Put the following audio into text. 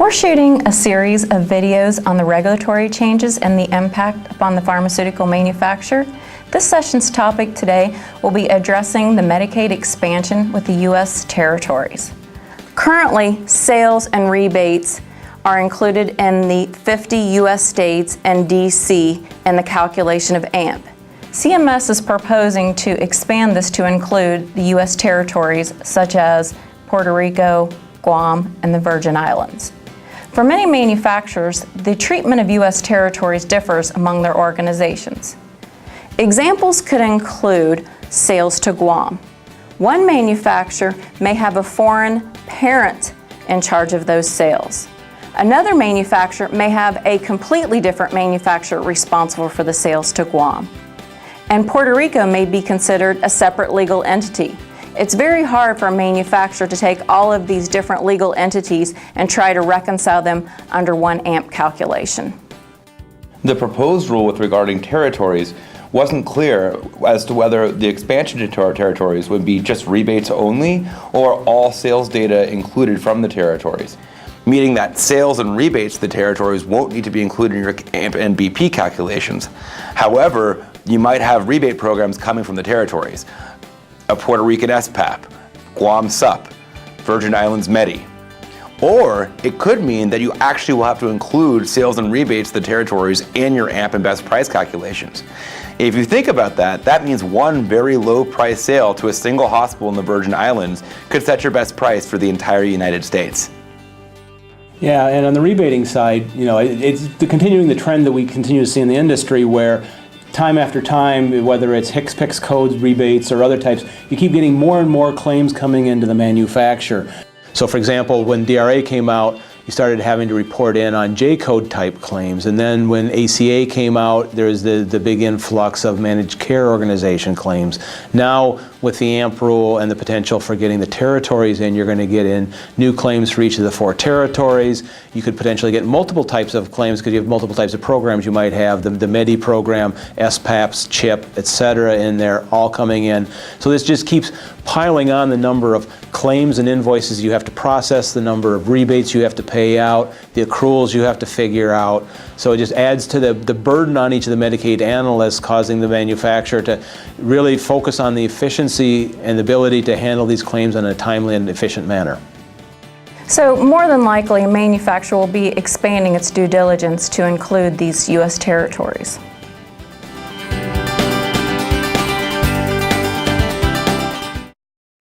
Before shooting a series of videos on the regulatory changes and the impact upon the pharmaceutical manufacturer, this session's topic today will be addressing the Medicaid expansion with the U.S. territories. Currently, sales and rebates are included in the 50 U.S. states and D.C. in the calculation of AMP. CMS is proposing to expand this to include the U.S. territories such as Puerto Rico, Guam, and the Virgin Islands. For many manufacturers, the treatment of U.S. territories differs among their organizations. Examples could include sales to Guam. One manufacturer may have a foreign parent in charge of those sales. Another manufacturer may have a completely different manufacturer responsible for the sales to Guam. And Puerto Rico may be considered a separate legal entity. It's very hard for a manufacturer to take all of these different legal entities and try to reconcile them under one AMP calculation. The proposed rule with regarding territories wasn't clear as to whether the expansion to territories would be just rebates only or all sales data included from the territories, meaning that sales and rebates to the territories won't need to be included in your AMP and BP calculations. However, you might have rebate programs coming from the territories. A Puerto Rican SPAP, Guam SUP, Virgin Islands MEDI. Or it could mean that you actually will have to include sales and rebates to the territories in your AMP and best price calculations. If you think about that, that means one very low price sale to a single hospital in the Virgin Islands could set your best price for the entire United States. Yeah, and on the rebating side, it's continuing the trend that we continue to see in the industry where time after time, whether it's HCPCS codes, rebates, or other types, you keep getting more and more claims coming into the manufacturer. So for example, when DRA came out, you started having to report in on J-code type claims. And then when ACA came out, there's the big influx of managed care organization claims. Now, with the AMP rule and the potential for getting the territories in, you're going to get in new claims for each of the 4 territories. You could potentially get multiple types of claims because you have multiple types of programs. You might have the MEDI program, SPAPs, CHIP, etc. in there, all coming in. So this just keeps piling on the number of claims and invoices you have to process, the number of rebates you have to pay out, the accruals you have to figure out. So it just adds to the burden on each of the Medicaid analysts, causing the manufacturer to really focus on the efficiency and the ability to handle these claims in a timely and efficient manner. So more than likely, a manufacturer will be expanding its due diligence to include these U.S. territories.